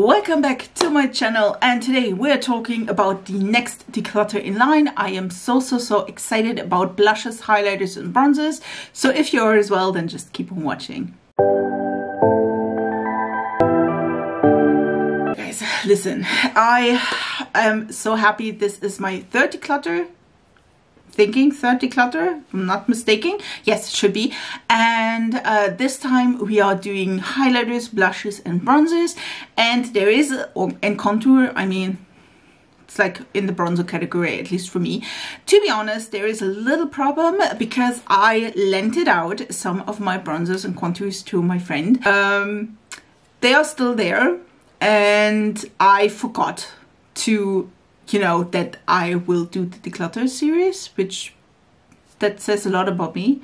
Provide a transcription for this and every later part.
Welcome back to my channel, and today we're talking about the next declutter in line. I am so excited about blushes, highlighters and bronzers, so if you are as well, then just keep on watching. Guys, listen, I am so happy. This is my third declutter. Third declutter, if I'm not mistaken. Yes, it should be. And this time we are doing highlighters, blushes and bronzers. And there is, and contour, I mean, it's like in the bronzer category, at least for me. To be honest, there is a little problem because I lent it out some of my bronzers and contours to my friend. They are still there and I forgot to, you know, that I will do the Declutter series, which that says a lot about me.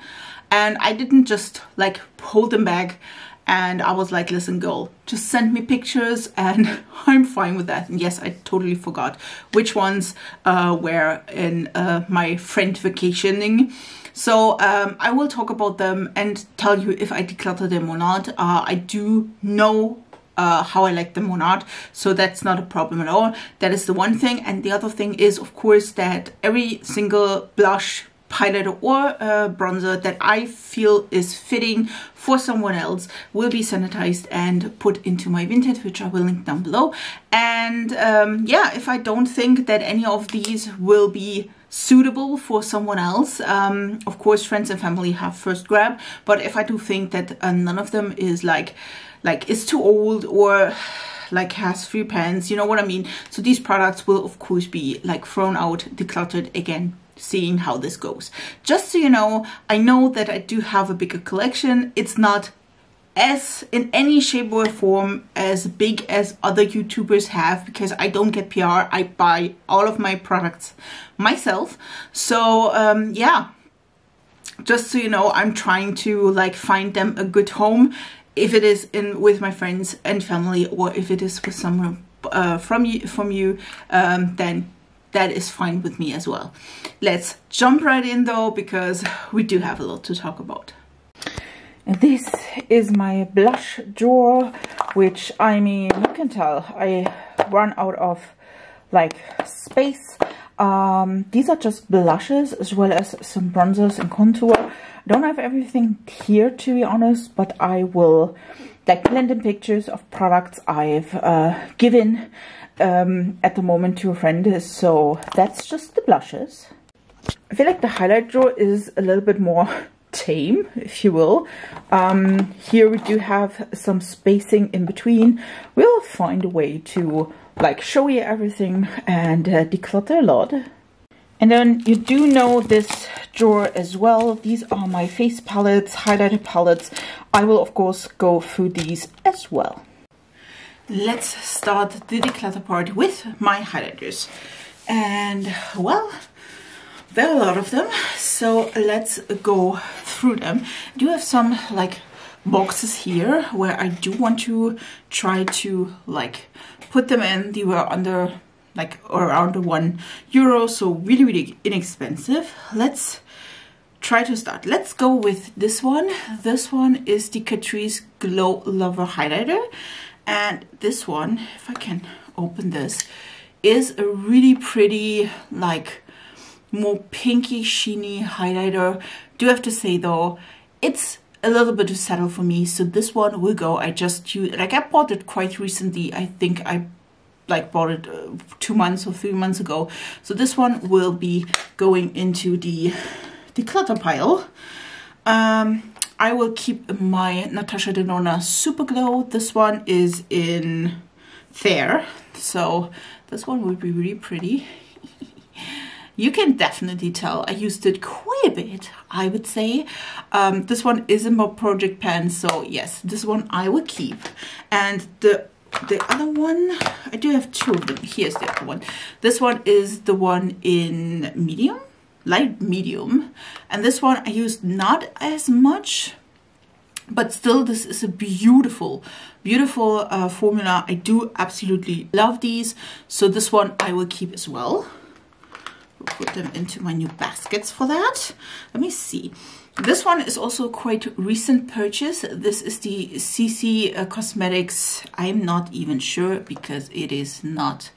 And I didn't just like hold them back, and I was like, listen girl, just send me pictures and I'm fine with that. And yes, I totally forgot which ones were in my friend vacationing. So I will talk about them and tell you if I declutter them or not. I do know how I like them or not, so that's not a problem at all. That is the one thing. And the other thing is, of course, that every single blush, highlighter or bronzer that I feel is fitting for someone else will be sanitized and put into my Vinted, which I will link down below. And yeah, if I don't think that any of these will be suitable for someone else, of course friends and family have first grab, but if I do think that none of them is like it's too old or like has free pants, you know what I mean, so these products will of course be like thrown out, decluttered again, seeing how this goes. Just so you know, I know that I do have a bigger collection. It's not as in any shape or form as big as other YouTubers have, because I don't get PR. I buy all of my products myself. So yeah, just so you know, I'm trying to like find them a good home, if it is in with my friends and family, or if it is with someone from you, then that is fine with me as well. Let's jump right in though, because we do have a lot to talk about. This is my blush drawer, which, I mean, you can tell I run out of like space. These are just blushes as well as some bronzers and contour. I don't have everything here, to be honest, but I will like blend in pictures of products I've given at the moment to a friend. So that's just the blushes. I feel like the highlight drawer is a little bit more tame, if you will. Here we do have some spacing in between. We'll find a way to like show you everything and declutter a lot. And then you do know this drawer as well. These are my face palettes, highlighter palettes. I will of course go through these as well. Let's start the declutter part with my highlighters. And well, there are a lot of them, so let's go through them. I do have some like boxes here where I do want to try to like put them in. They were under like around €1, so really inexpensive. Let's try to start. Let's go with this one. This one is the Catrice Glow Lover highlighter, and this one, if I can open this, is a really pretty like more pinky sheeny highlighter. Do have to say though, it's a little bit too subtle for me, so this one will go. I just use, like, I bought it quite recently. I think I like bought it 2 months or 3 months ago, so this one will be going into the declutter pile. I will keep my Natasha Denona Super Glow. This one is in Fair, so this one will be really pretty. You can definitely tell I used it quite a bit, I would say. This one is in my project pan, so yes, this one I will keep. And the other one, I do have two of them. Here's the other one. This one is the one in medium, light medium. And this one I used not as much, but still this is a beautiful formula. I do absolutely love these. So this one I will keep as well. put them into my new baskets for that. Let me see. This one is also quite recent purchase. This is the Zeesea Cosmetics. I'm not even sure because it is not,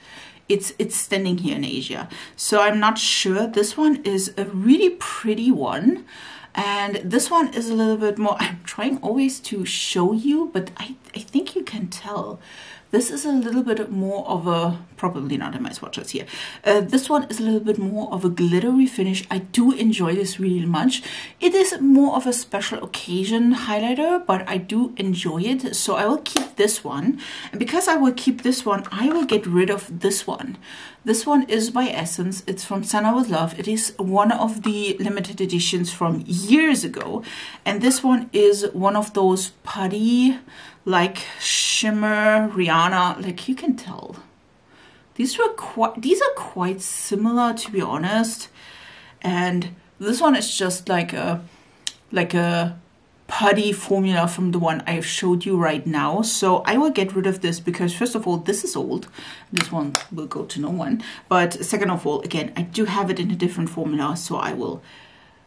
it's standing here in Asia. So I'm not sure. This one is a really pretty one. And this one is a little bit more, I'm trying always to show you, but I think you can tell. This is a little bit more of a, probably not in my swatches here. This one is a little bit more of a glittery finish. I do enjoy this really much. It is more of a special occasion highlighter, but I do enjoy it. So I will keep this one. And because I will keep this one, I will get rid of this one. This one is by Essence. It's from Sana with Love. It is one of the limited editions from years ago. And this one is one of those putty, like shimmer, Rihanna, like you can tell. These are quite similar, to be honest. And this one is just like a putty formula from the one I've showed you right now. So I will get rid of this because first of all, this is old. This one will go to no one. But second of all, again, I do have it in a different formula, so I will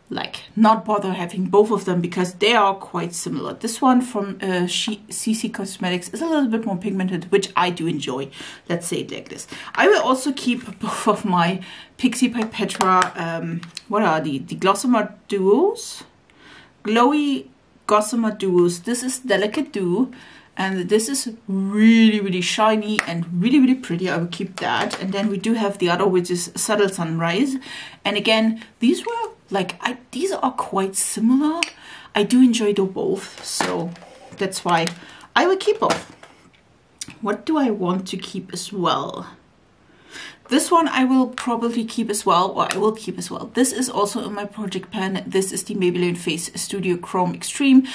like not bother having both of them because they are quite similar. This one from Zeesea Cosmetics is a little bit more pigmented, which I do enjoy. Let's say it like this. I will also keep both of my Pixie by Petra, what are the Gossamer Duos? Glowy Gossamer Duos. This is Delicate Dew. And this is really, really shiny and really, really pretty. I will keep that. And then we do have the other, which is Subtle Sunrise. And again, these were like, these are quite similar. I do enjoy them both. So that's why I will keep both. What do I want to keep as well? This one I will probably keep as well, or I will keep as well. This is also in my project pan. This is the Maybelline Face Studio Chrome Extreme.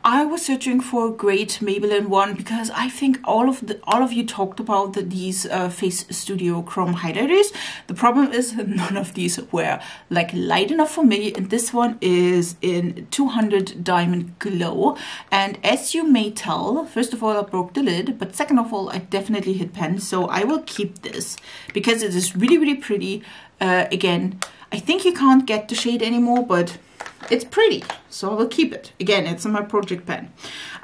I was searching for a great Maybelline one because I think all of you talked about these Face Studio Chrome highlighters. The problem is none of these were like light enough for me, and this one is in 200 Diamond Glow. And as you may tell, first of all, I broke the lid, but second of all, I definitely hit pen. So I will keep this because it is really, really pretty. Again, I think you can't get the shade anymore, but it's pretty, so I will keep it. Again, it's in my project pen.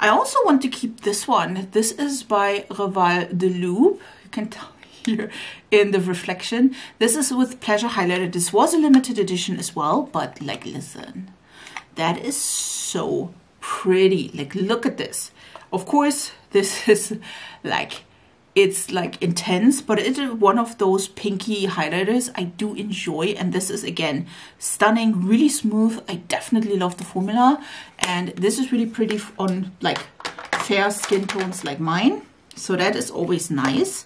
I also want to keep this one. This is by Reval de Loup. You can tell here in the reflection. This is with Pleasure Highlighter. This was a limited edition as well, but like, listen, that is so pretty. Like, look at this. Of course, this is like, it's like intense, but it is one of those pinky highlighters I do enjoy. And this is again stunning, really smooth. I definitely love the formula, and this is really pretty on like fair skin tones like mine, so that is always nice.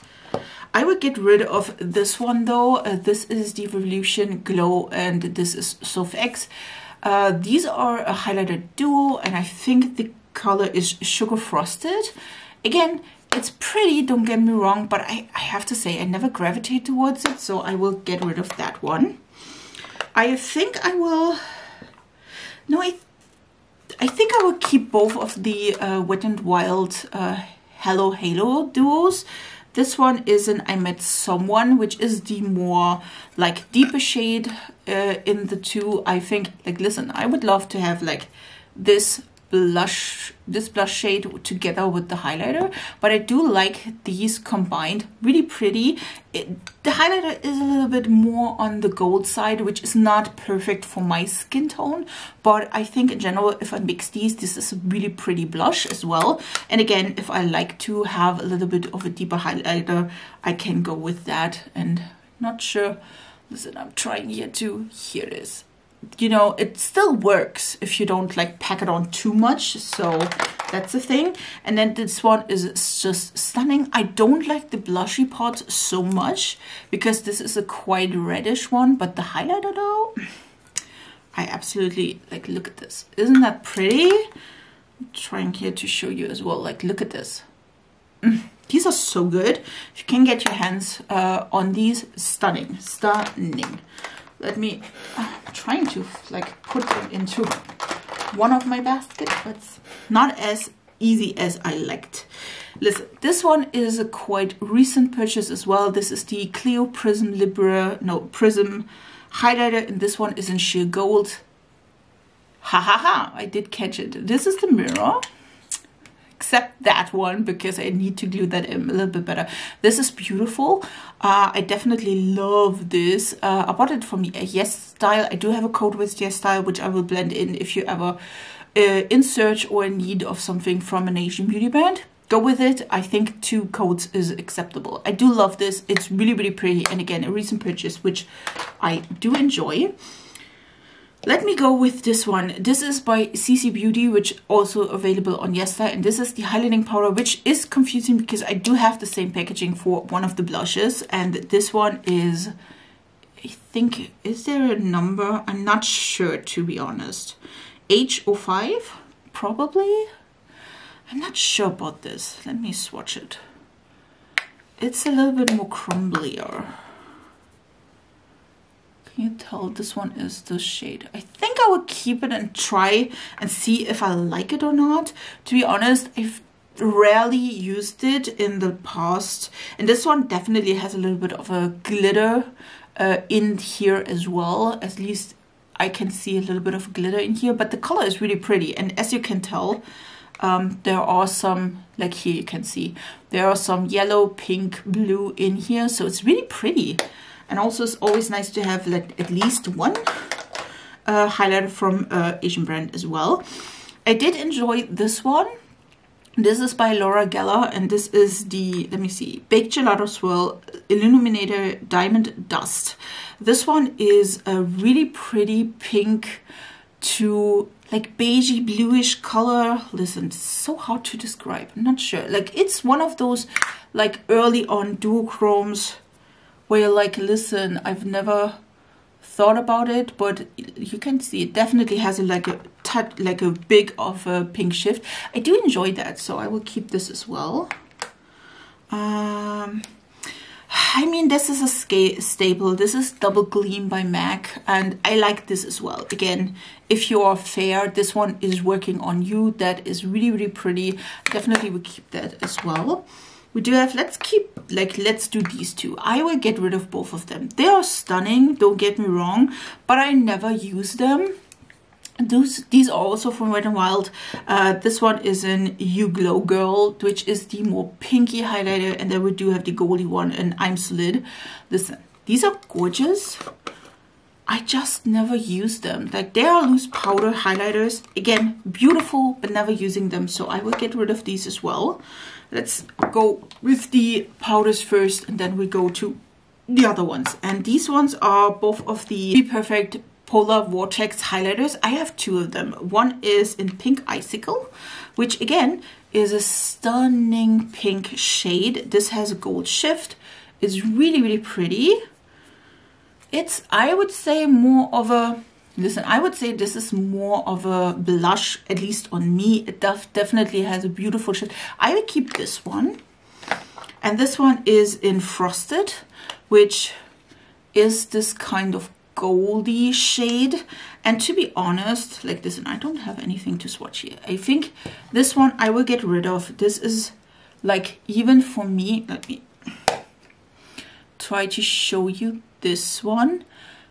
I would get rid of this one though. This is the Revolution Glow, and this is Soft X. These are a highlighter duo, and I think the color is Sugar Frosted. Again, it's pretty, don't get me wrong, but I have to say I never gravitate towards it, so I will get rid of that one. I think I will, no, I think I will keep both of the Wet n Wild Hello Halo duos. This one is an I Met Someone, which is the more like deeper shade in the two. I think, like, listen, I would love to have like this blush shade together with the highlighter, but I do like these combined, really pretty. The highlighter is a little bit more on the gold side, which is not perfect for my skin tone, but I think in general, if I mix these, this is a really pretty blush as well. And again, if I like to have a little bit of a deeper highlighter, I can go with that. And not sure, listen, I'm trying here too. Here it is. You know, it still works if you don't like pack it on too much, so that's the thing. And then this one is just stunning. I don't like the blushy part so much because this is a quite reddish one, but the highlighter though, I absolutely like. Look at this, isn't that pretty? I'm trying here to show you as well, like, look at this. These are so good. If you can get your hands on these, stunning. Let me, I'm trying to like put them into one of my baskets, but it's not as easy as I liked. Listen, this one is a quite recent purchase as well. This is the Clio Prism highlighter, and this one is in sheer gold. Ha ha ha, I did catch it. This is the mirror. Except that one, because I need to glue that in a little bit better. This is beautiful. I definitely love this. I bought it from YesStyle. I do have a code with YesStyle, which I will blend in if you ever in search or in need of something from an Asian beauty brand. Go with it. I think 2 codes is acceptable. I do love this. It's really, really pretty. And again, a recent purchase, which I do enjoy. Let me go with this one. This is by Zeesea Beauty, which also available on YesStyle. And this is the highlighting powder, which is confusing because I do have the same packaging for one of the blushes. And this one is, I think, is there a number? I'm not sure, to be honest. H05, probably. I'm not sure about this. Let me swatch it. It's a little bit more crumblier. Can you tell this one is the shade? I think I would keep it and try and see if I like it or not. To be honest, I've rarely used it in the past. And this one definitely has a little bit of a glitter in here as well. At least I can see a little bit of glitter in here. But the color is really pretty. And as you can tell, there are some, like here you can see, there are some yellow, pink, blue in here. So it's really pretty. And also it's always nice to have like at least one highlighter from Asian brand as well. I did enjoy this one. This is by Laura Geller, and this is the, let me see, Baked Gelato Swirl Illuminator Diamond Dust. This one is a really pretty pink to like beigey bluish color. Listen, it's so hard to describe. I'm not sure. Like it's one of those like early on duochromes where you're like, listen, I've never thought about it, but you can see it definitely has like a touch, like a big of a pink shift. I do enjoy that, so I will keep this as well. I mean, this is a staple. This is Double Gleam by MAC, and I like this as well. Again, if you are fair, this one is working on you. That is really, really pretty. Definitely will keep that as well. We do have, let's do these 2. I will get rid of both of them. They are stunning, don't get me wrong, but I never use them. These are also from Wet n Wild. This one is in You Glow Girl, which is the more pinky highlighter, and then we do have the goldy one in I'm Solid. Listen, these are gorgeous. I just never use them. Like they are loose powder highlighters. Again, beautiful, but never using them. So I will get rid of these as well. Let's go with the powders first, and then we go to the other ones. And these ones are both of the Be Perfect Polar Vortex highlighters. I have 2 of them. One is in Pink Icicle, which again is a stunning pink shade. This has a gold shift. It's really, really pretty. It's, I would say, more of a, listen, I would say this is more of a blush, at least on me. It definitely has a beautiful shade. I will keep this one. And this one is in Frosted, which is this kind of goldy shade. And to be honest, like, listen, I don't have anything to swatch here. I think this one I will get rid of. This is like, even for me, let me try to show you this one.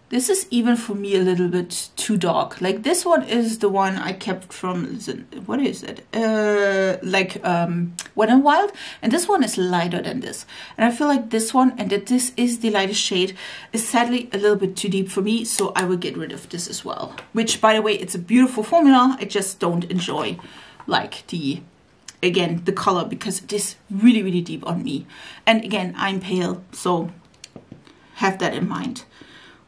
This is even for me a little bit too dark. Like this one is the one I kept from, what is it? Wet n Wild. And this one is lighter than this. And I feel like this one, and that this is the lightest shade, is sadly a little bit too deep for me. So I will get rid of this as well. Which, by the way, it's a beautiful formula. I just don't enjoy like the, again, the color, because it is really, really deep on me. And again, I'm pale, so have that in mind.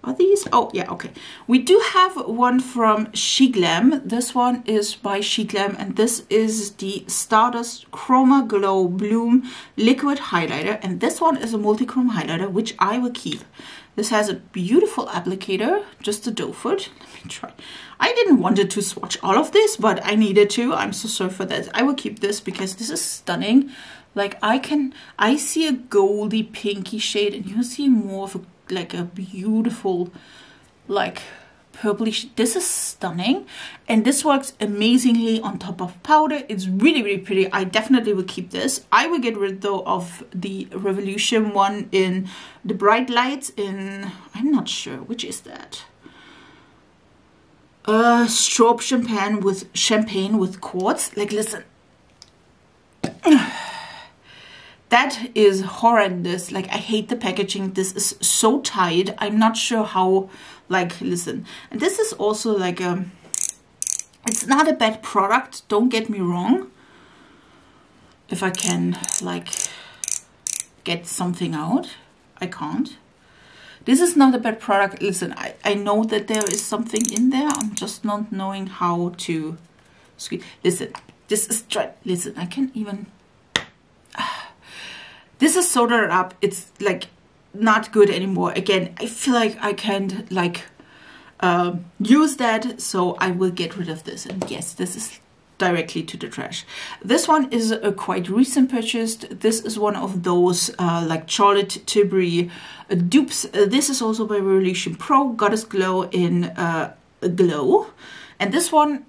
Are these? Oh, yeah, okay. We do have one from She Glam. This one is by She Glam, and this is the Stardust Chroma Glow Bloom Liquid Highlighter. And this one is a multi-chrome highlighter, which I will keep. This has a beautiful applicator, just a doe foot. Let me try. I didn't want to swatch all of this, but I needed to. I'm so sorry for that. I will keep this because this is stunning. Like I see a goldy pinky shade, and you see more of a, like a beautiful, like purplish. This is stunning, and this works amazingly on top of powder. It's really, really pretty. I definitely will keep this. I will get rid though of the Revolution one in the bright lights in, I'm not sure, which is that? Strobe champagne with quartz. Like, listen. That is horrendous. Like, I hate the packaging. This is so tight. I'm not sure how, like, listen. And this is also like it's not a bad product, don't get me wrong. If I can, like, get something out, I can't. This is not a bad product. Listen, I know that there is something in there. I'm just not knowing how to squeeze. Listen, this is listen, I can't even. This is soldered up. It's like not good anymore. Again, I feel like I can't like use that, so I will get rid of this. And yes, this is directly to the trash. This one is a quite recent purchase. This is one of those like Charlotte Tilbury dupes. This is also by Revolution Pro, Goddess Glow in Glow. And this one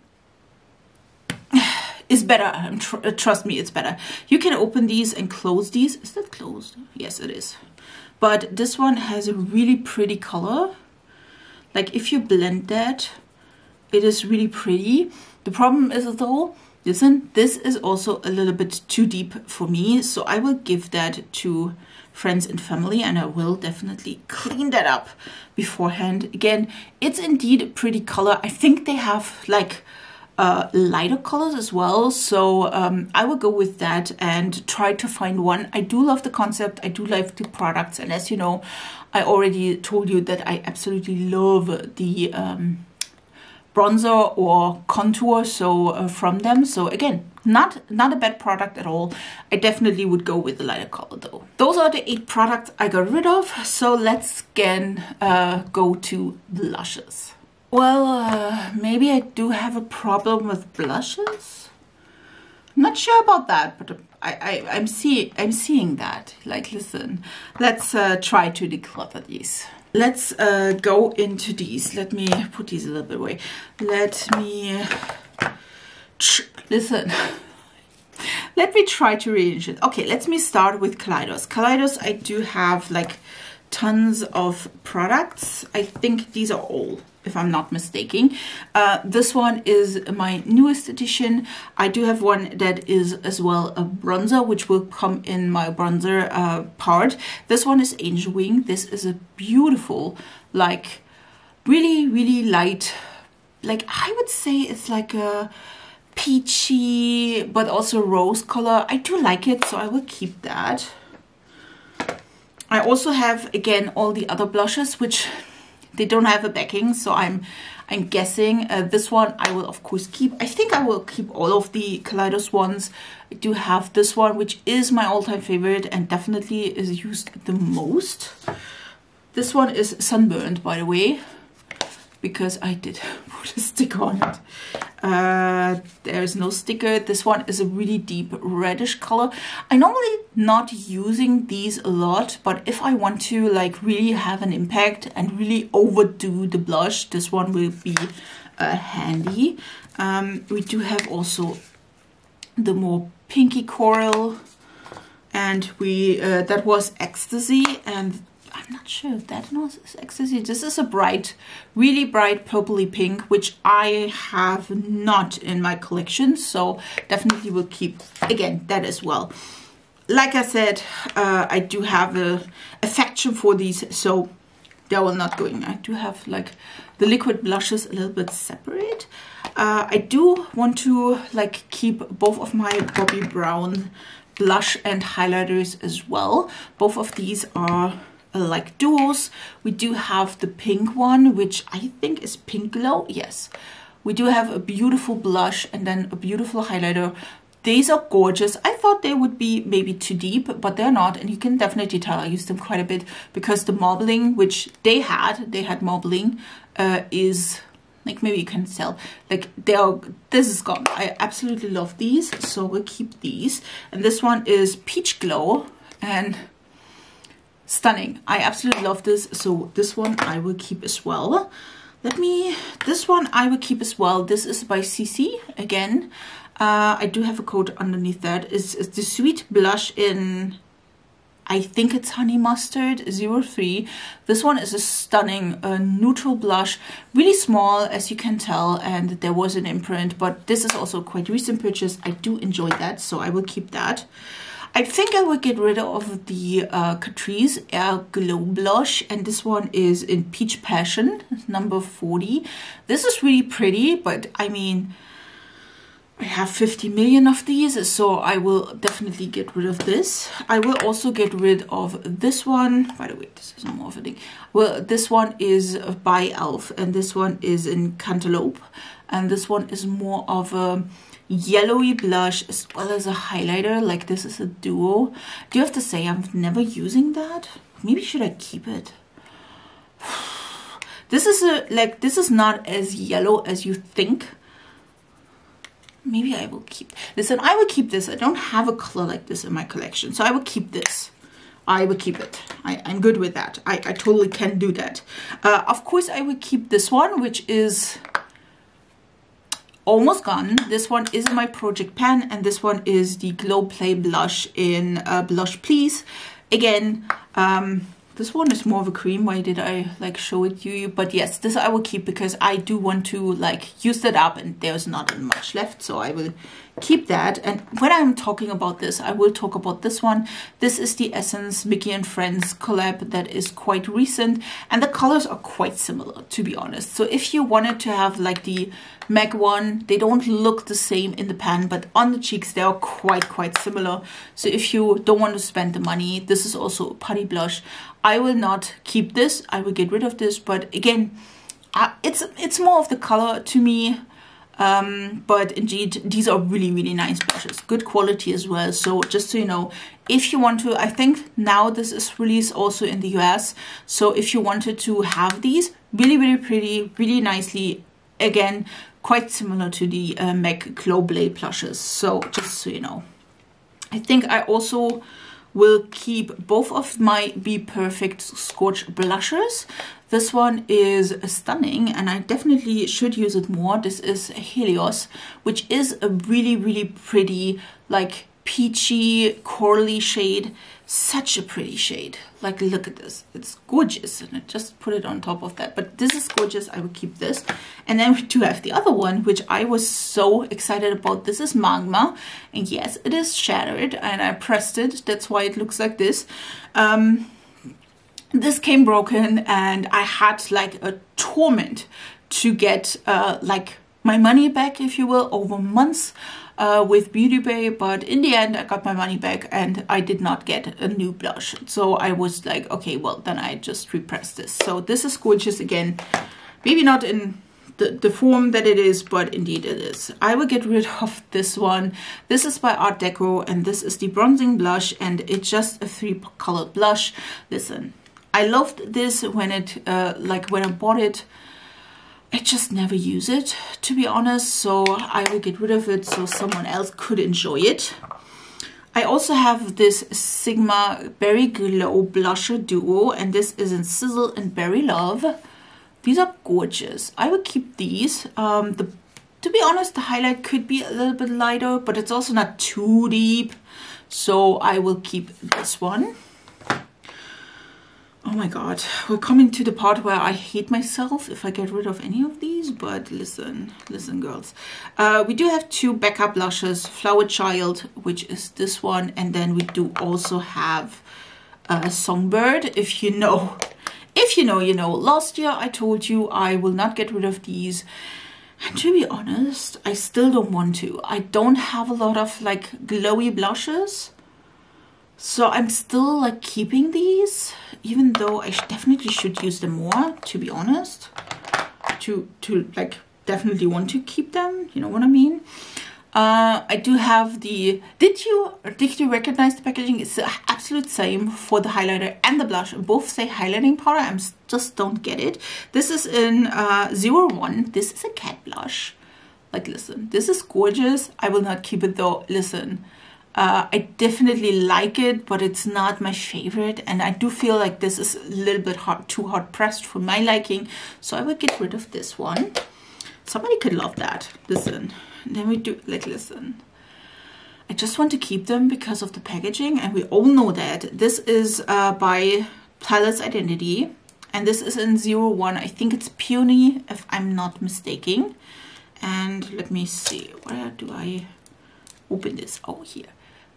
is better. Trust me, it's better. You can open these and close these. Is that closed? Yes, it is. But this one has a really pretty color. Like, if you blend that, it is really pretty. The problem is though, listen, this is also a little bit too deep for me. So I will give that to friends and family, and I will definitely clean that up beforehand. Again, it's indeed a pretty color. I think they have like lighter colors as well, so I will go with that and try to find one. I do love the concept, I do love the products, and as you know, I already told you that I absolutely love the bronzer or contour from them. So again, not a bad product at all. I definitely would go with the lighter color though. Those are the 8 products I got rid of. So let's again go to blushes. Well, maybe I do have a problem with blushes. I'm not sure about that, but I'm seeing that. Like, listen, let's try to declutter these. Let's go into these. Let me put these a little bit away. Let me listen. Let me try to rearrange it. Okay, let me start with Kaleidos. Kaleidos, I do have like tons of products. I think these are all, if I'm not mistaken. This one is my newest edition. I do have one that is as well a bronzer, which will come in my bronzer part. This one is Angel Wing. This is a beautiful, like really, really light, like I would say it's like a peachy, but also rose color. I do like it, so I will keep that. I also have, again, all the other blushes, which they don't have a backing, so I'm guessing this one I will of course keep. I think I will keep all of the Kaleidos ones. I do have this one, which is my all-time favorite and definitely is used the most. This one is sunburned, by the way, because I did put a sticker on it. There's no sticker. This one is a really deep reddish color. I'm normally not using these a lot, but if I want to like really have an impact and really overdo the blush, this one will be handy. We do have also the more pinky coral, and we that was Ecstasy, and I'm not sure if that was Ecstasy. This is a bright, really bright purpley pink, which I have not in my collection, so definitely will keep, again, that as well. Like I said, I do have a affection for these, so they will not go in. I do have like the liquid blushes a little bit separate. I do want to like keep both of my Bobbi Brown blush and highlighters as well. Both of these are like duos. We do have the pink one, which I think is Pink Glow. Yes, we do have a beautiful blush and then a beautiful highlighter. These are gorgeous. I thought they would be maybe too deep, but they're not, and you can definitely tell I used them quite a bit because the marbling, which they had marbling, is like, maybe you can tell, like this is gone. I absolutely love these, so we'll keep these. And this one is Peach Glow, and stunning. I absolutely love this, so this one I will keep as well. This one I will keep as well. This is by Zeesea again. I do have a code underneath that. It's the Sweet Blush in, I think it's Honey Mustard 03. This one is a stunning neutral blush, really small as you can tell, and there was an imprint, but this is also quite recent purchase. I do enjoy that, so I will keep that. I think I will get rid of the Catrice Air Glow Blush, and this one is in Peach Passion, number 40. This is really pretty, but I mean, I have 50 million of these, so I will definitely get rid of this. I will also get rid of this one. By the way, this is more of a thing. Well, this one is by e.l.f. and this one is in Cantaloupe. And this one is more of a yellowy blush as well as a highlighter. Like, this is a duo. Do you have to say I'm never using that? Maybe should I keep it? This is this is not as yellow as you think. Maybe I will keep, listen, I will keep this. I don't have a color like this in my collection, so I will keep this. I will keep it. I'm good with that. I totally can do that. Of course, I will keep this one, which is almost gone. This one is in my project pan, and this one is the Glow Play Blush in Blush Please. Again, this one is more of a cream. Why did I like show it to you? But yes, this I will keep because I do want to like use that up, and there's not much left, so I will keep that. And when I'm talking about this, I will talk about this one. This is the Essence Mickey and Friends collab that is quite recent, and the colors are quite similar, to be honest. So if you wanted to have like the MAC one, they don't look the same in the pan, but on the cheeks they are quite similar. So if you don't want to spend the money, this is also a putty blush. I will not keep this. I will get rid of this, but again, it's more of the color to me. But indeed, these are really nice blushes, good quality as well. So just so you know, if you want to, I think now this is released also in the US, so if you wanted to have these, really pretty, really nicely, again, quite similar to the MAC Glow Play blushes. So just so you know, I think I also will keep both of my Be Perfect Scorch blushers. This one is stunning, and I definitely should use it more. This is Helios, which is a really pretty, like, peachy, corally shade. Such a pretty shade. Like, look at this. It's gorgeous, and I just put it on top of that. But this is gorgeous. I will keep this. And then we do have the other one, which I was so excited about. This is Magma, and yes, it is shattered, and I pressed it. That's why it looks like this. This came broken, and I had like a torment to get like my money back, if you will, over months with Beauty Bay. But in the end, I got my money back, and I did not get a new blush. So I was like, okay, well, then I just repressed this. So this is gorgeous again. Maybe not in the form that it is, but indeed it is. I will get rid of this one. This is by Art Deco, and this is the bronzing blush, and it's just a 3-colored blush. Listen, I loved this when it, like when I bought it. I just never use it, to be honest, so I will get rid of it so someone else could enjoy it. I also have this Sigma Berry Glow Blusher Duo, and this is in Sizzle and Berry Love. These are gorgeous. I will keep these. To be honest, the highlight could be a little bit lighter, but it's also not too deep, so I will keep this one. Oh my god, we're coming to the part where I hate myself if I get rid of any of these, but listen girls. We do have 2 backup blushes, Flower Child, which is this one, and then we do also have Songbird. If you know, you know. Last year I told you I will not get rid of these, and to be honest, I still don't want to. I don't have a lot of like glowy blushes. So I'm still like keeping these, even though I definitely should use them more, to be honest, to like definitely want to keep them, you know what I mean? I do have the, did you recognize the packaging? It's the absolute same for the highlighter and the blush. Both say highlighting powder. I just don't get it. This is in 01. This is a cat blush. Like, listen, this is gorgeous. I will not keep it though. Listen, I definitely like it, but it's not my favorite. And I do feel like this is a little bit too hard pressed for my liking. So I would get rid of this one. Somebody could love that. Listen, and then we do, like, listen. I just want to keep them because of the packaging. And we all know that. This is by Pilot's Identity. And this is in 01. I think it's Peony, if I'm not mistaken. And let me see. Where do I open this? Oh, here.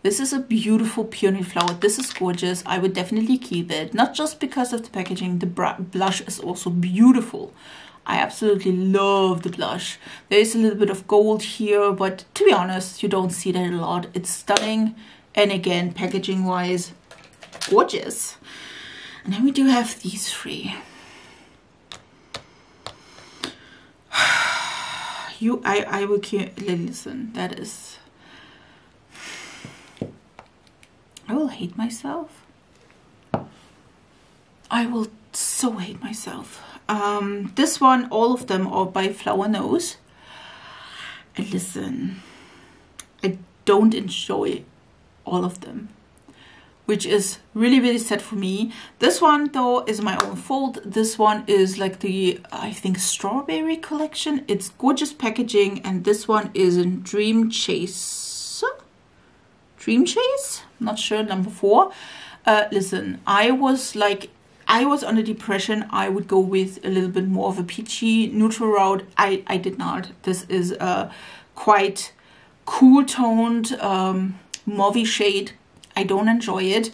This is a beautiful peony flower. This is gorgeous. I would definitely keep it. Not just because of the packaging. The blush is also beautiful. I absolutely love the blush. There is a little bit of gold here, but to be honest, you don't see that a lot. It's stunning. And again, packaging wise, gorgeous. And then we do have these three. I will keep, listen, that is, I will hate myself. I will so hate myself. This one, all of them are by Flower Nose. And listen, I don't enjoy all of them, which is really, really sad for me. This one, though, is my own fault. This one is like the, I think, Strawberry collection. It's gorgeous packaging. And this one is in Dream Chase. Dream Chase? I'm not sure, number 4. Listen, I was under depression. I would go with a little bit more of a peachy neutral route. I did not. This is a quite cool toned mauvey shade. I don't enjoy it.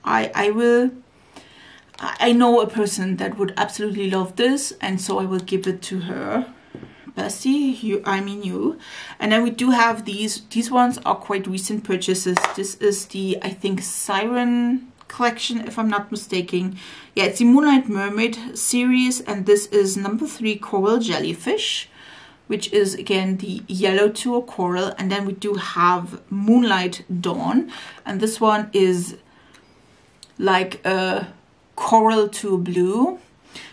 I know a person that would absolutely love this, and so I will give it to her. Bessie, you. And then we do have these. These ones are quite recent purchases. This is the, I think, Siren collection, if I'm not mistaken. Yeah, it's the Moonlight Mermaid series, and this is number 3 Coral Jellyfish, which is again the yellow to a coral. And then we do have Moonlight Dawn, and this one is like a coral to a blue.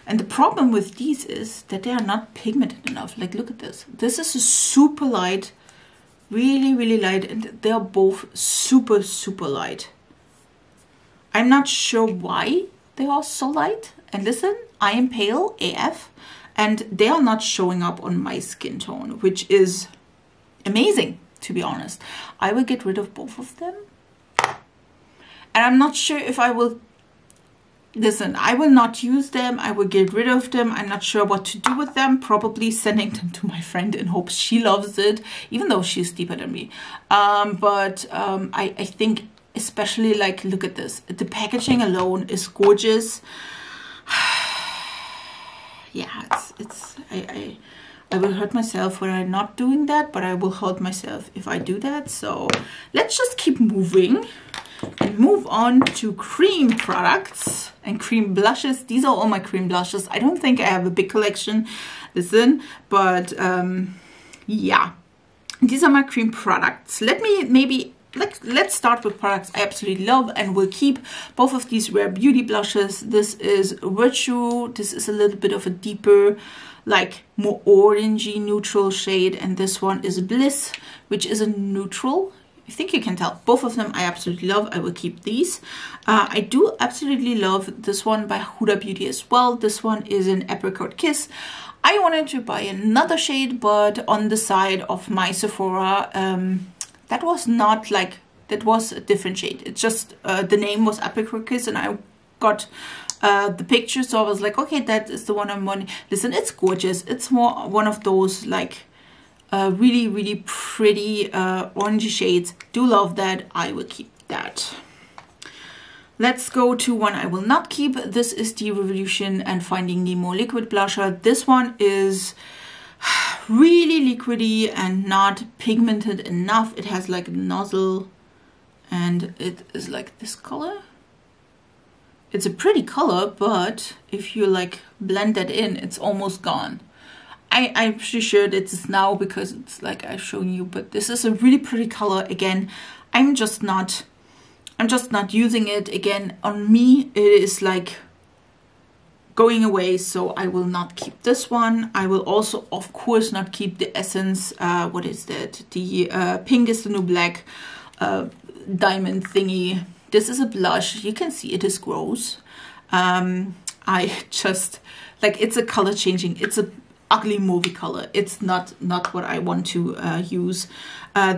And the problem with these is that they are not pigmented enough. Like, look at this. This is a super light, really, really light, and they are both super, super light. I'm not sure why they are so light. And listen, I am pale AF, and they are not showing up on my skin tone, which is amazing, to be honest. I will get rid of both of them. And I'm not sure if I will... Listen, I will not use them. I will get rid of them. I'm not sure what to do with them. Probably sending them to my friend in hopes she loves it, even though she's deeper than me. I think especially, like, look at this. The packaging alone is gorgeous. Yeah, I will hurt myself when I'm not doing that, but I will hurt myself if I do that. So let's just keep moving and move on to cream products and cream blushes. These are all my cream blushes. I don't think I have a big collection, listen, but yeah, these are my cream products. Let's start with products I absolutely love, and we'll keep both of these Rare Beauty blushes. This is Virtue. This is a little bit of a deeper, like more orangey neutral shade, and this one is Bliss, which is a neutral. I think you can tell. Both of them I absolutely love. I will keep these. I do absolutely love this one by Huda Beauty as well. This one is an Apricot Kiss. I wanted to buy another shade, but on the side of my Sephora, that was not like, that was a different shade. It's just the name was Apricot Kiss, and I got the picture, so I was like, okay, that is the one I'm wanting. Listen, it's gorgeous. It's more one of those like really, really pretty orangey shades. Do love that. I will keep that. Let's go to one I will not keep. This is the Revolution and Finding Nemo liquid blusher. This one is really liquidy and not pigmented enough. It has like a nozzle, and it is like this color. It's a pretty color, but if you like blend that in, it's almost gone. I'm pretty sure that it's now because it's like I've shown you, but this is a really pretty color. Again, I'm just not using it. Again, on me, it is like going away, so I will not keep this one. I will also, of course, not keep the Essence, what is that? The Pink is the New Black diamond thingy. This is a blush. You can see it is gross. I just, like, it's a color changing. It's a ugly movie color. It's not what I want to use.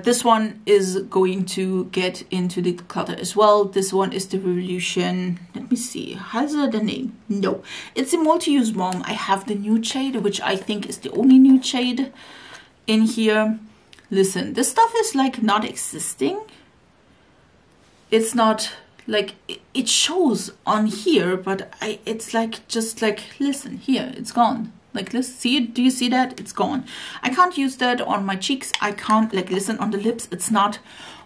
This one is going to get into the Declutter as well. This one is the Revolution. Let me see. Has it a name? No. It's a multi-use mom. I have the nude shade, which I think is the only nude shade in here. Listen, this stuff is like not existing. It's not like it shows on here, but it's like just like, listen, here, it's gone. Like, let's see it. Do you see that? It's gone. I can't use that on my cheeks. I can't, like, listen, on the lips. It's not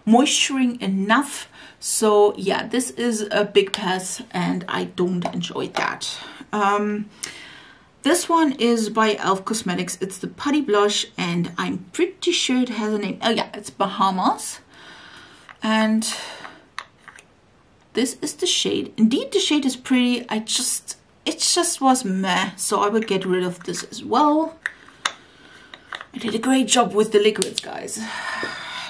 moisturizing enough. So yeah, this is a big pass and I don't enjoy that. This one is by e.l.f. Cosmetics. It's the Putty Blush and I'm pretty sure it has a name. Oh yeah, it's Bahamas. And this is the shade. Indeed, the shade is pretty. It just was meh, so I will get rid of this as well. I did a great job with the liquids, guys.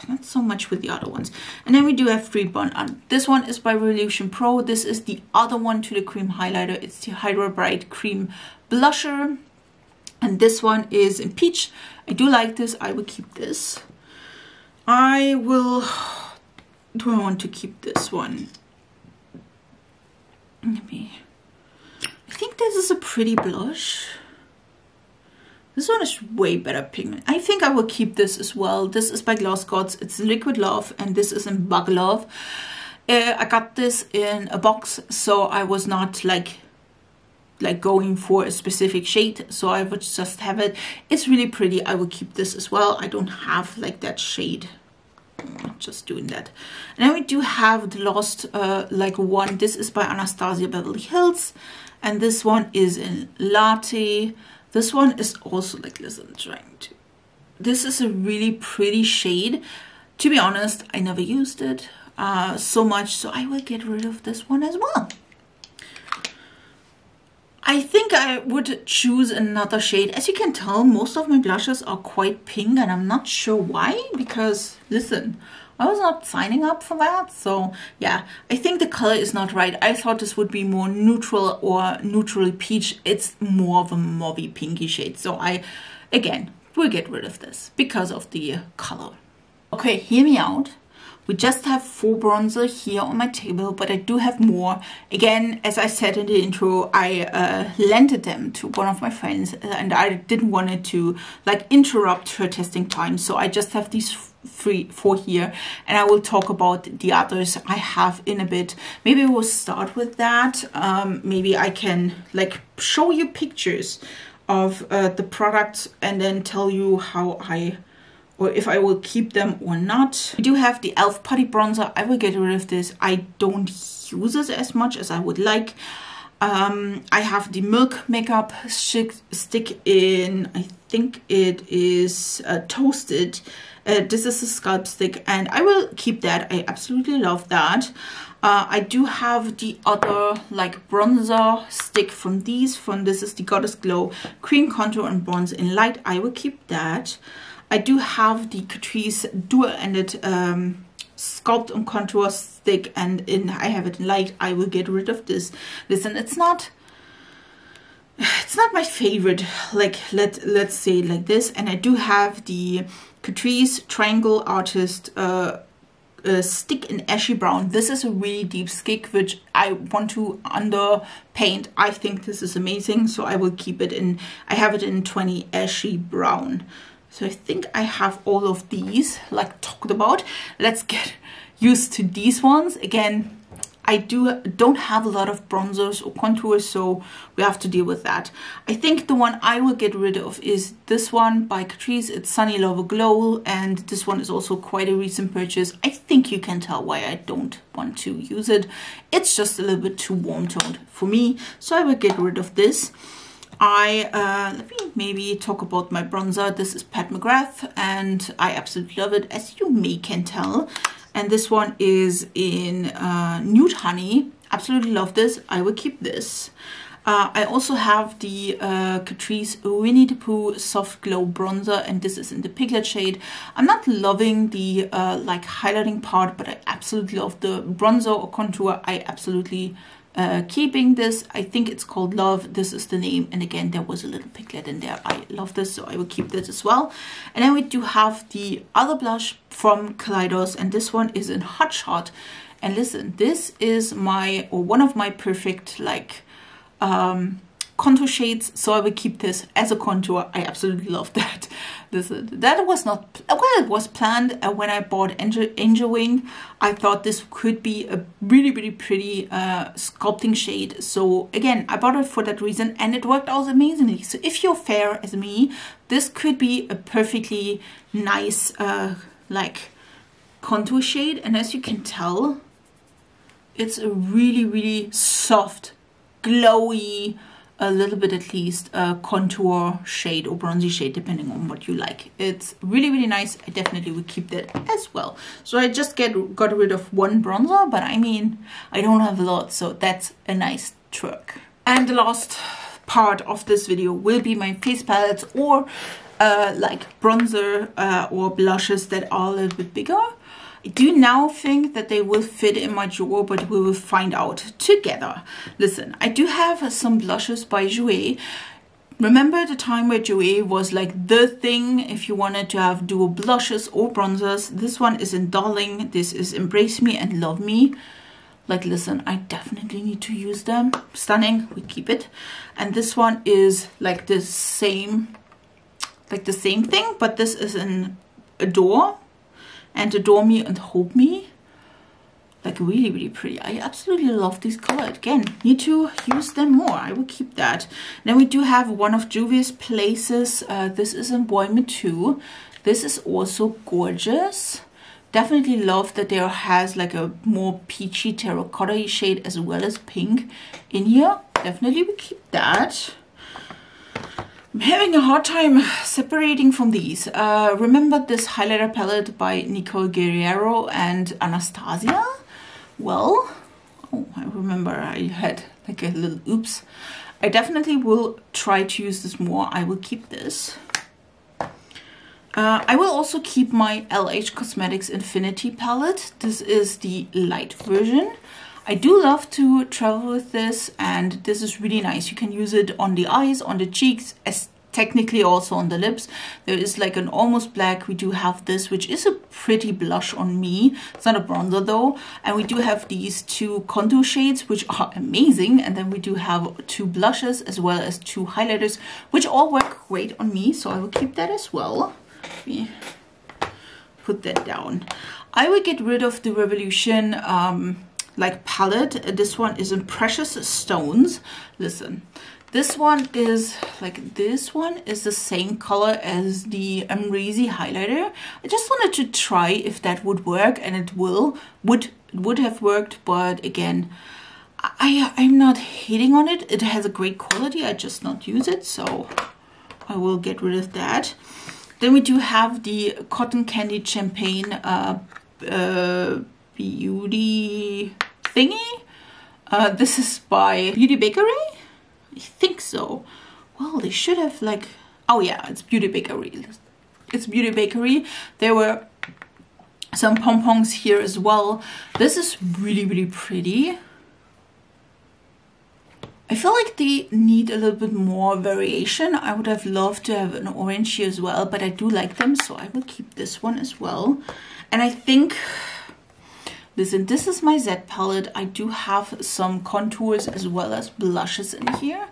Not so much with the other ones. And then we do have 3 Bond. This one is by Revolution Pro. This is the other one to the cream highlighter. It's the Hydra Bright Cream Blusher. And this one is in Peach. I do like this. I will keep this. Do I want to keep this one? Maybe. I think this is a pretty blush. This one is way better pigment. I think I will keep this as well. This is by Gloss Gods. It's Liquid Love and this is in Bug Love. I got this in a box, so I was not like going for a specific shade, so I would just have it. It's really pretty. I will keep this as well. I don't have like that shade. Just doing that. And then we do have the last like one. This is by Anastasia Beverly Hills. And this one is in Latte. This one is also like, listen, trying to. This is a really pretty shade. To be honest, I never used it so much, so I will get rid of this one as well. I think I would choose another shade. As you can tell, most of my blushes are quite pink and I'm not sure why, because listen, I was not signing up for that. So yeah, I think the color is not right. I thought this would be more neutral or neutral peach. It's more of a mauvey pinky shade. So I, again, will get rid of this because of the color. Okay, hear me out. We just have 4 bronzer here on my table, but I do have more. Again, as I said in the intro, I lended them to one of my friends and I didn't want it to like interrupt her testing time. So I just have these 4 here and I will talk about the others I have in a bit. Maybe we'll start with that. Maybe I can like show you pictures of the products and then tell you how or if I will keep them or not. We do have the e.l.f. Putty Bronzer. I will get rid of this. I don't use it as much as I would like. I have the Milk Makeup stick in, I think it is Toasted. This is a Sculpt stick and I will keep that. I absolutely love that. I do have the other like bronzer stick from this is the Goddess Glow Cream Contour and Bronze in Light. I will keep that. I do have the Catrice dual-ended Sculpt and Contour stick and I have it in Light. I will get rid of this. Listen, it's not my favorite, like let's say it like this. And I do have the Catrice Triangle Artist stick in Ashy Brown. This is a really deep stick which I want to underpaint. I think this is amazing, so I will keep it in. I have it in 20 Ashy Brown. So I think I have all of these like talked about. Let's get used to these ones. Again, I don't have a lot of bronzers or contours, so we have to deal with that. I think the one I will get rid of is this one by Catrice. It's Sunny Lover Glow, and this one is also quite a recent purchase. I think you can tell why I don't want to use it. It's just a little bit too warm toned for me, so I will get rid of this. Let me maybe talk about my bronzer. This is Pat McGrath and I absolutely love it, as you may can tell. And this one is in Nude Honey. Absolutely love this. I will keep this. I also have the Catrice Winnie the Pooh Soft Glow Bronzer, and this is in the Piglet shade. I'm not loving the like highlighting part, but I absolutely love the bronzer or contour. I absolutely keeping this. I think it's called Love. This is the name, and again there was a little piglet in there. I love this, so I will keep this as well. And then we do have the other blush from Kaleidos, and this one is in Hot Shot. And listen, this is my, or one of my perfect like contour shades, so I will keep this as a contour. I absolutely love that. That was not, well, it was planned when I bought Angel Wing. I thought this could be a really, really pretty sculpting shade. So again, I bought it for that reason, and it worked out amazingly. So if you're fair as me, this could be a perfectly nice like contour shade. And as you can tell, it's a really, really soft, glowy, a little bit at least contour shade or bronzy shade, depending on what you like. It's really, really nice. I definitely would keep that as well. So I just got rid of one bronzer, but I mean, I don't have a lot, so that's a nice trick. And the last part of this video will be my face palettes, or like bronzer or blushes that are a little bit bigger. I do now think that they will fit in my drawer, but we will find out together. Listen, I do have some blushes by Jouer. Remember the time where Jouer was like the thing if you wanted to have dual blushes or bronzers? This one is in Darling. This is Embrace Me and Love Me. Like, listen, I definitely need to use them. Stunning, we keep it. And this one is like the same thing, but this is in Adore. And Adore Me and Hope Me. Like, really, really pretty. I absolutely love this color. Again, need to use them more. I will keep that. Then we do have one of Juvia's Places. This is in Boy Me 2. This is also gorgeous. Definitely love that there has like a more peachy terracotta shade as well as pink in here. Definitely we keep that. I'm having a hard time separating from these. Remember this highlighter palette by Nicole Guerriero and Anastasia? Well, oh, I remember I had like a little oops. I definitely will try to use this more. I will keep this. I will also keep my LH Cosmetics Infinity palette. This is the light version. I do love to travel with this, and this is really nice. You can use it on the eyes, on the cheeks, as technically also on the lips. There is like an almost black. We do have this, which is a pretty blush on me. It's not a bronzer though. And we do have these two contour shades, which are amazing. And then we do have two blushes as well as two highlighters, which all work great on me. So I will keep that as well. Let me put that down. I will get rid of the Revolution like palette. This one is in Precious Stones. Listen, this one is like, this one is the same color as the Amrezy highlighter. I just wanted to try if that would work, and it would have worked, but again, I'm not hating on it. It has a great quality, I just not use it, so I will get rid of that. Then we do have the Cotton Candy Champagne beauty thingy. This is by Beauty Bakery. I think so. Well, they should have like, oh yeah, it's Beauty Bakery. It's Beauty Bakery. There were some pom-poms here as well. This is really, really pretty. I feel like they need a little bit more variation. I would have loved to have an orange here as well, but I do like them, so I will keep this one as well. And I think, listen, this is my Z palette. I do have some contours as well as blushes in here.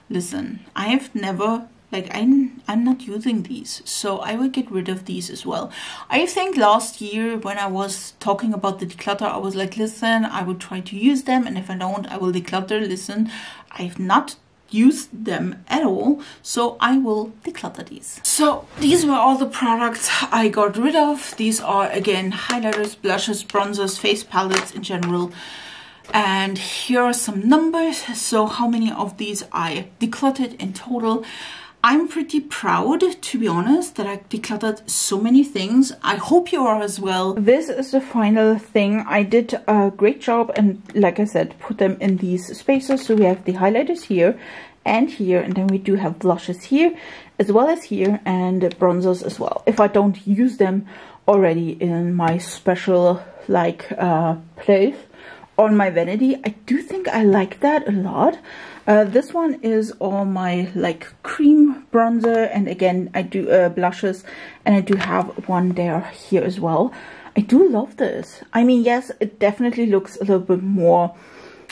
Listen, I have never, like, I'm not using these, so I will get rid of these as well. I think last year when I was talking about the declutter, I was like, listen, I will try to use them, and if I don't, I will declutter. Listen, I've not used them at all, so I will declutter these. So these were all the products I got rid of. These are again highlighters, blushes, bronzers, face palettes in general. And here are some numbers. So how many of these I decluttered in total. I'm pretty proud, to be honest, that I decluttered so many things. I hope you are as well. This is the final thing. I did a great job and, like I said, put them in these spaces. So we have the highlighters here, and then we do have blushes here, as well as here, and bronzers as well. If I don't use them already in my special, like, place on my vanity, I do think I like that a lot. This one is all my like cream bronzer, and again I do blushes, and I do have one there here as well. I do love this. I mean, yes, it definitely looks a little bit more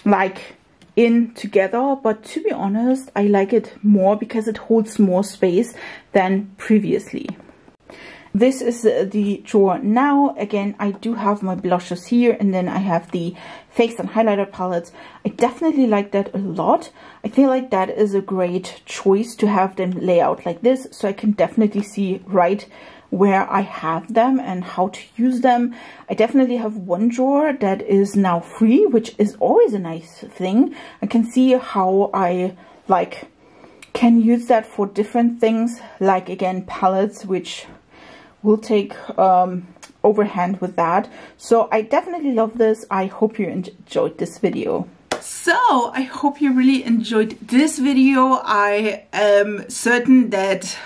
like in together, but to be honest, I like it more because it holds more space than previously. This is the drawer now. Again, I do have my blushes here, and then I have the face and highlighter palettes. I definitely like that a lot. I feel like that is a great choice to have them lay out like this, so I can definitely see right where I have them and how to use them. I definitely have one drawer that is now free, which is always a nice thing. I can see how I like can use that for different things, like again palettes, which will take overhand with that. So I definitely love this. I hope you enjoyed this video. So I hope you really enjoyed this video. I am certain that,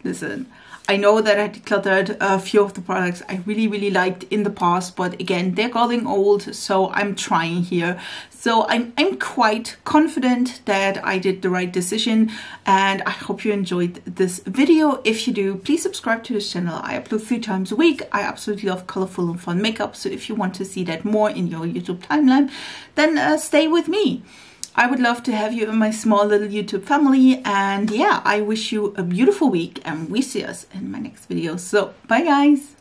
listen, I know that I decluttered a few of the products I really liked in the past, but again, they're getting old, so I'm trying here. So I'm quite confident that I did the right decision, and I hope you enjoyed this video. If you do, please subscribe to this channel. I upload 3 times a week. I absolutely love colorful and fun makeup, so if you want to see that more in your YouTube timeline, then stay with me. I would love to have you in my small little YouTube family, and yeah, I wish you a beautiful week, and we see us in my next video. So bye guys.